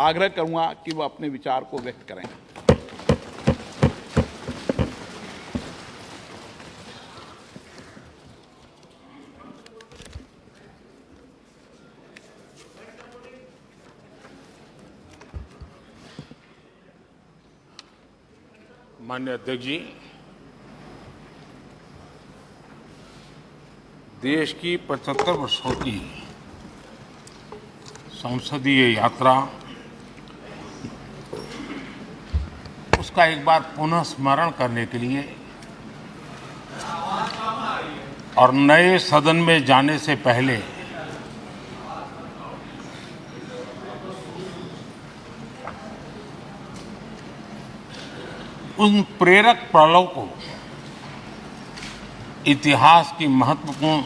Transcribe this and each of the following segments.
आग्रह करूंगा कि वह अपने विचार को व्यक्त करें। माननीय अध्यक्ष जी, देश की 75 वर्षों की संसदीय यात्रा, उसका एक बार पुनः स्मरण करने के लिए और नए सदन में जाने से पहले उन प्रेरक पलों को, इतिहास की महत्वपूर्ण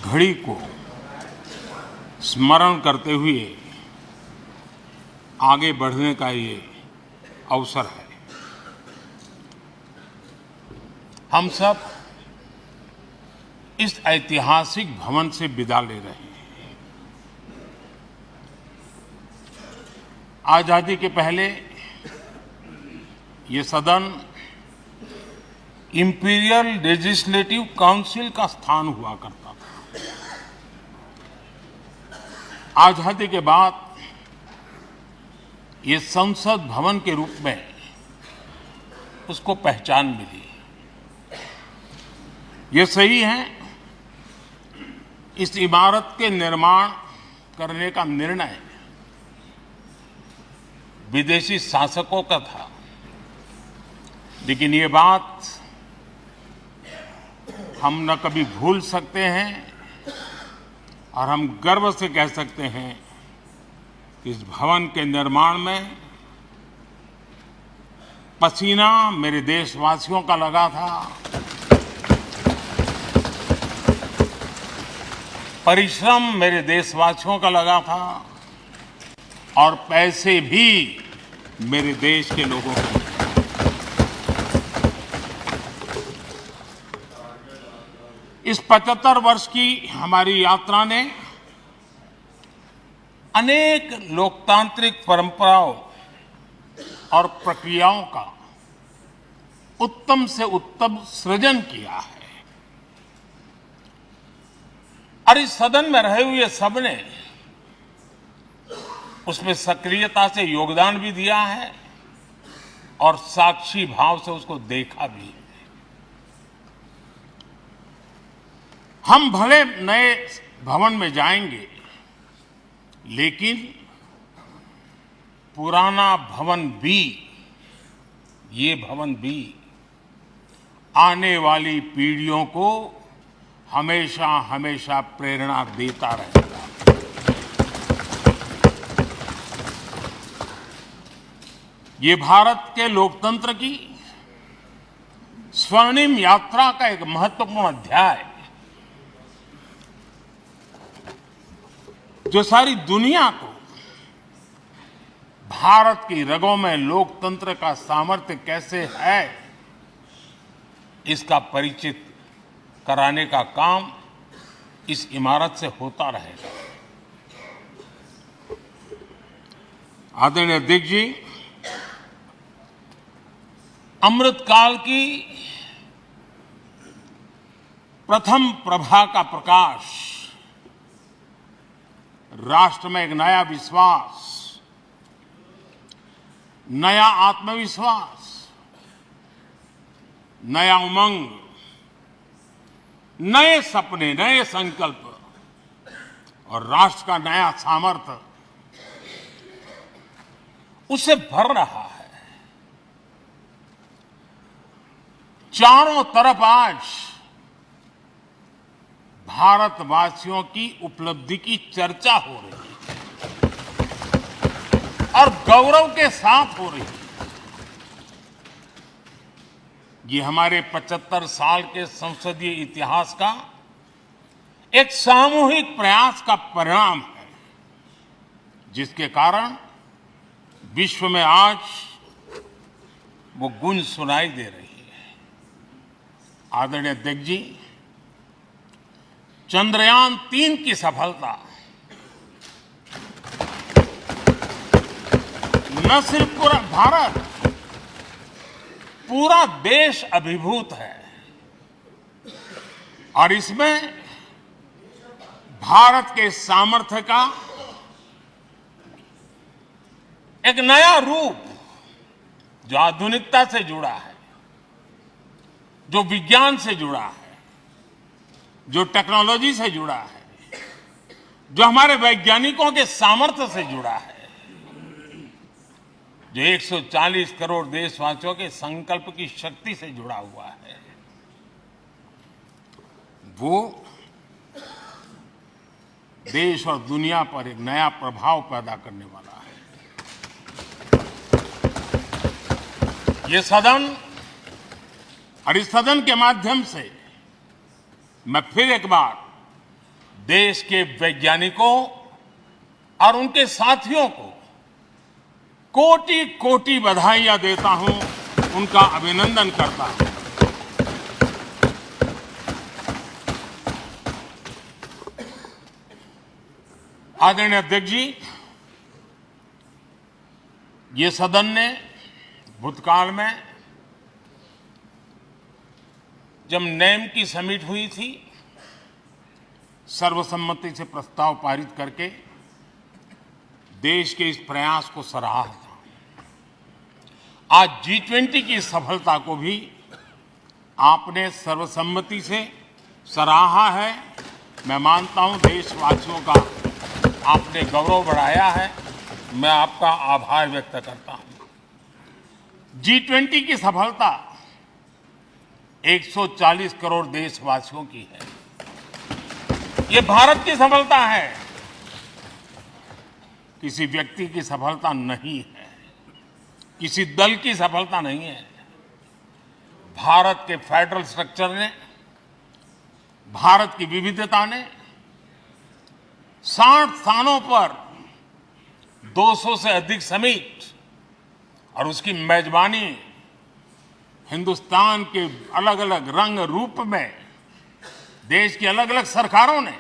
घड़ी को स्मरण करते हुए आगे बढ़ने का ये अवसर है। हम सब इस ऐतिहासिक भवन से विदा ले रहे हैं। आजादी के पहले ये सदन इंपीरियल लेजिस्लेटिव काउंसिल का स्थान हुआ करता था। आजादी के बाद ये संसद भवन के रूप में उसको पहचान मिली। ये सही है, इस इमारत के निर्माण करने का निर्णय विदेशी शासकों का था, लेकिन ये बात हम न कभी भूल सकते हैं और हम गर्व से कह सकते हैं कि इस भवन के निर्माण में पसीना मेरे देशवासियों का लगा था, परिश्रम मेरे देशवासियों का लगा था और पैसे भी मेरे देश के लोगों के। इस 75 वर्ष की हमारी यात्रा ने अनेक लोकतांत्रिक परंपराओं और प्रक्रियाओं का उत्तम से उत्तम सृजन किया है और इस सदन में रहे हुए सबने उसमें सक्रियता से योगदान भी दिया है और साक्षी भाव से उसको देखा भी है। हम भले नए भवन में जाएंगे, लेकिन पुराना भवन भी, ये भवन भी आने वाली पीढ़ियों को हमेशा हमेशा प्रेरणा देता रहेगा। ये भारत के लोकतंत्र की स्वर्णिम यात्रा का एक महत्वपूर्ण अध्याय, जो सारी दुनिया को भारत की रगों में लोकतंत्र का सामर्थ्य कैसे है, इसका परिचित कराने का काम इस इमारत से होता रहेगा। आदरणीय अध्यक्ष जी, अमृतकाल की प्रथम प्रभा का प्रकाश राष्ट्र में एक नया विश्वास, नया आत्मविश्वास, नया उमंग, नए सपने, नए संकल्प और राष्ट्र का नया सामर्थ्य उससे भर रहा है। चारों तरफ आज भारतवासियों की उपलब्धि की चर्चा हो रही है और गौरव के साथ हो रही है। ये हमारे 75 साल के संसदीय इतिहास का एक सामूहिक प्रयास का परिणाम है, जिसके कारण विश्व में आज वो गूंज सुनाई दे रही है। आदरणीय अध्यक्ष जी, चंद्रयान 3 की सफलता न सिर्फ पूरा भारत, पूरा देश अभिभूत है और इसमें भारत के सामर्थ्य का एक नया रूप जो आधुनिकता से जुड़ा है, जो विज्ञान से जुड़ा है, जो टेक्नोलॉजी से जुड़ा है, जो हमारे वैज्ञानिकों के सामर्थ्य से जुड़ा है, जो 140 करोड़ देशवासियों के संकल्प की शक्ति से जुड़ा हुआ है, वो देश और दुनिया पर एक नया प्रभाव पैदा करने वाला है। ये सदन और इस सदन के माध्यम से मैं फिर एक बार देश के वैज्ञानिकों और उनके साथियों को कोटि कोटि बधाइयां देता हूं, उनका अभिनंदन करता हूं। आदरणीय अध्यक्ष जी, ये सदन ने भूतकाल में जब नेम की समिट हुई थी, सर्वसम्मति से प्रस्ताव पारित करके देश के इस प्रयास को सराहा था। आज G20 की सफलता को भी आपने सर्वसम्मति से सराहा है। मैं मानता हूं देशवासियों का आपने गौरव बढ़ाया है, मैं आपका आभार व्यक्त करता हूं। G20 की सफलता 140 करोड़ देशवासियों की है। ये भारत की सफलता है, किसी व्यक्ति की सफलता नहीं है, किसी दल की सफलता नहीं है। भारत के फेडरल स्ट्रक्चर ने, भारत की विविधता ने 60 स्थानों पर 200 से अधिक समिट और उसकी मेजबानी हिंदुस्तान के अलग अलग रंग रूप में देश की अलग अलग सरकारों ने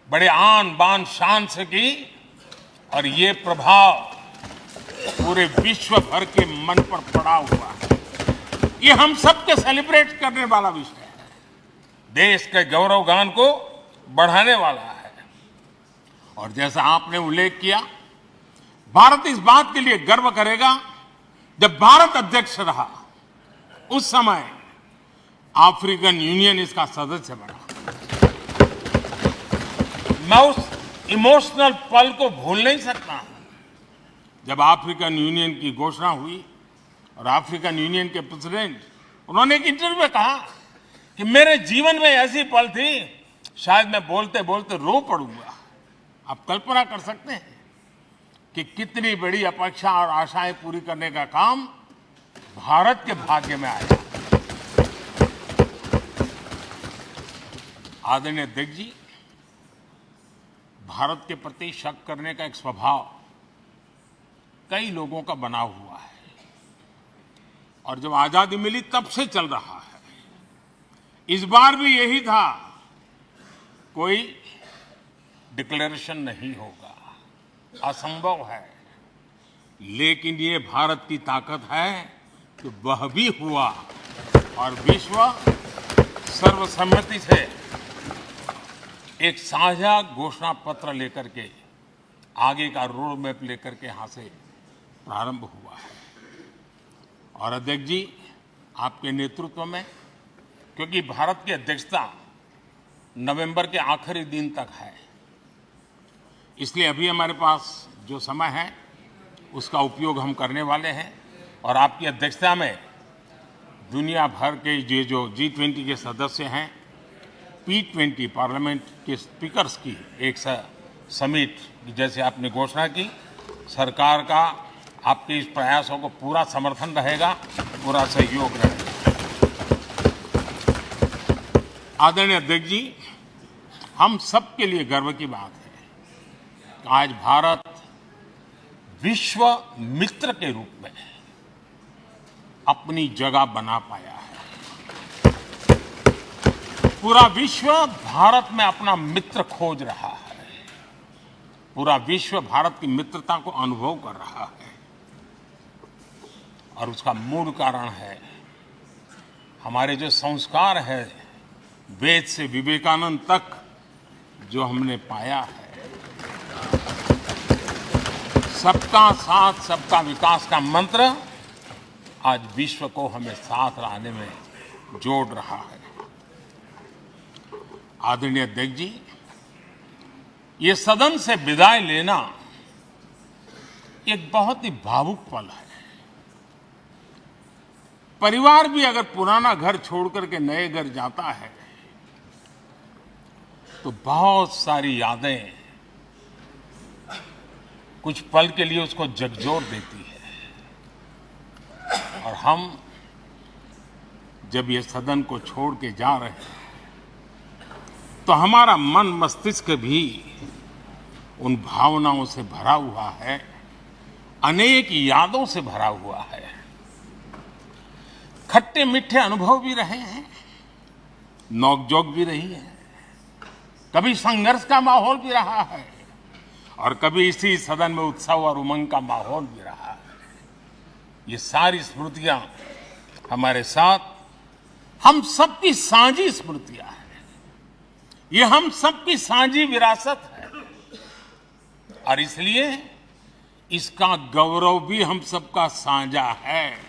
बड़े आन बान शान से की और ये प्रभाव पूरे विश्व भर के मन पर पड़ा हुआ है। ये हम सबके सेलिब्रेट करने वाला विषय है, देश के गौरवगान को बढ़ाने वाला है। और जैसा आपने उल्लेख किया, भारत इस बात के लिए गर्व करेगा, जब भारत अध्यक्ष रहा उस समय अफ्रीकन यूनियन इसका सदस्य बना। मैं उस इमोशनल पल को भूल नहीं सकता जब अफ्रीकन यूनियन की घोषणा हुई और अफ्रीकन यूनियन के प्रेसिडेंट, उन्होंने एक इंटरव्यू में कहा कि मेरे जीवन में ऐसी पल थी, शायद मैं बोलते बोलते रो पड़ूंगा। आप कल्पना कर सकते हैं कि कितनी बड़ी अपेक्षा और आशाएं पूरी करने का काम भारत के भाग्य में आया। आदरणीय अध्यक्ष जी, भारत के प्रति शक करने का एक स्वभाव कई लोगों का बना हुआ है और जब आजादी मिली तब से चल रहा है। इस बार भी यही था, कोई डिक्लेरेशन नहीं होगा, असंभव है। लेकिन ये भारत की ताकत है कि वह भी हुआ और विश्व सर्वसम्मति से एक साझा घोषणा पत्र लेकर के आगे का रोड मैप लेकर के यहां से प्रारंभ हुआ है। और अध्यक्ष जी, आपके नेतृत्व में, क्योंकि भारत की अध्यक्षता नवंबर के आखिरी दिन तक है, इसलिए अभी हमारे पास जो समय है उसका उपयोग हम करने वाले हैं और आपकी अध्यक्षता में दुनिया भर के ये जो G20 के सदस्य हैं, P20 पार्लियामेंट के स्पीकर्स की एक समिट जैसे आपने घोषणा की, सरकार का आपके इस प्रयासों को पूरा समर्थन रहेगा, पूरा सहयोग रहेगा। आदरणीय अध्यक्ष जी, हम सबके लिए गर्व की बात है कि आज भारत विश्व मित्र के रूप में अपनी जगह बना पाया है। पूरा विश्व भारत में अपना मित्र खोज रहा है। पूरा विश्व भारत की मित्रता को अनुभव कर रहा है और उसका मूल कारण है हमारे जो संस्कार है वेद से विवेकानंद तक जो हमने पाया है। सबका साथ सबका विकास का मंत्र आज विश्व को हमें साथ लाने में जोड़ रहा है। आदरणीय अध्यक्ष जी, ये सदन से विदाई लेना एक बहुत ही भावुक पल है। परिवार भी अगर पुराना घर छोड़कर के नए घर जाता है तो बहुत सारी यादें कुछ पल के लिए उसको झकझोर देती है। और हम जब ये सदन को छोड़ के जा रहे हैं तो हमारा मन मस्तिष्क भी उन भावनाओं से भरा हुआ है, अनेक यादों से भरा हुआ है। खट्टे मीठे अनुभव भी रहे हैं, नोकझोंक भी रही है, कभी संघर्ष का माहौल भी रहा है और कभी इसी सदन में उत्सव और उमंग का माहौल भी रहा है। ये सारी स्मृतियां हमारे साथ हम सबकी साझी स्मृतियां हैं, ये हम सबकी साझी विरासत है और इसलिए इसका गौरव भी हम सबका साझा है।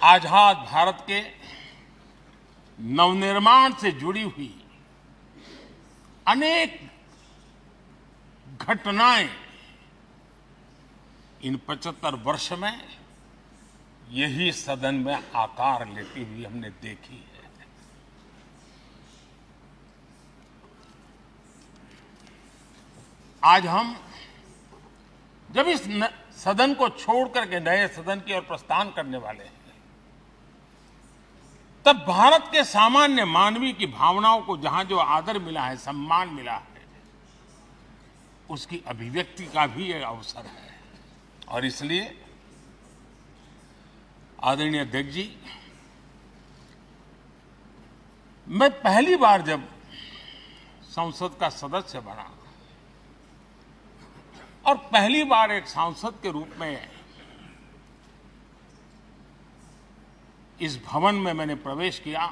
आजाद भारत के नवनिर्माण से जुड़ी हुई अनेक घटनाएं इन 75 वर्ष में यही सदन में आकार लेती हुई हमने देखी है। आज हम जब इस सदन को छोड़ करके नए सदन की ओर प्रस्थान करने वाले हैं तब भारत के सामान्य मानवीय की भावनाओं को जहां जो आदर मिला है, सम्मान मिला है, उसकी अभिव्यक्ति का भी एक अवसर है। और इसलिए आदरणीय अध्यक्ष जी, मैं पहली बार जब संसद का सदस्य बना और पहली बार एक सांसद के रूप में इस भवन में मैंने प्रवेश किया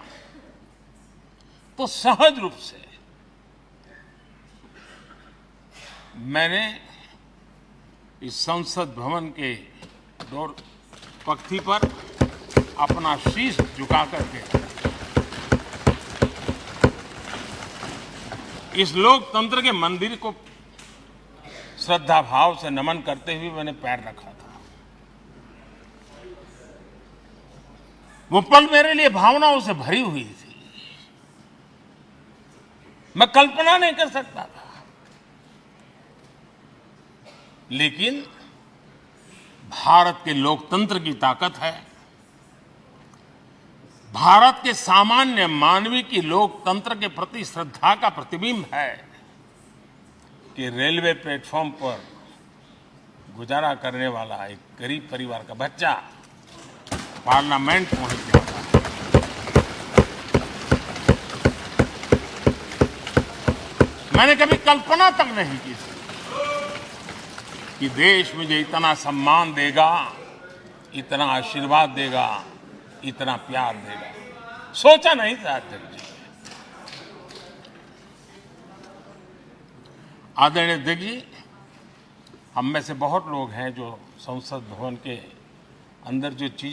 तो सहज रूप से मैंने इस संसद भवन के डोर पक्ति पर अपना शीश झुका करके इस लोकतंत्र के मंदिर को श्रद्धा भाव से नमन करते हुए मैंने पैर रखा था। वो पल मेरे लिए भावनाओं से भरी हुई थी, मैं कल्पना नहीं कर सकता था। लेकिन भारत के लोकतंत्र की ताकत है, भारत के सामान्य मानवीय की लोकतंत्र के प्रति श्रद्धा का प्रतिबिंब है कि रेलवे प्लेटफॉर्म पर गुजारा करने वाला एक गरीब परिवार का बच्चा पार्लियामेंट पहुंच गया। मैंने कभी कल्पना तक नहीं की कि देश मुझे इतना सम्मान देगा, इतना आशीर्वाद देगा, इतना प्यार देगा। सोचा नहीं था अध्यक्ष जी। आदरणीय अध्यक्ष जी, हम में से बहुत लोग हैं जो संसद भवन के अंदर जो चीजें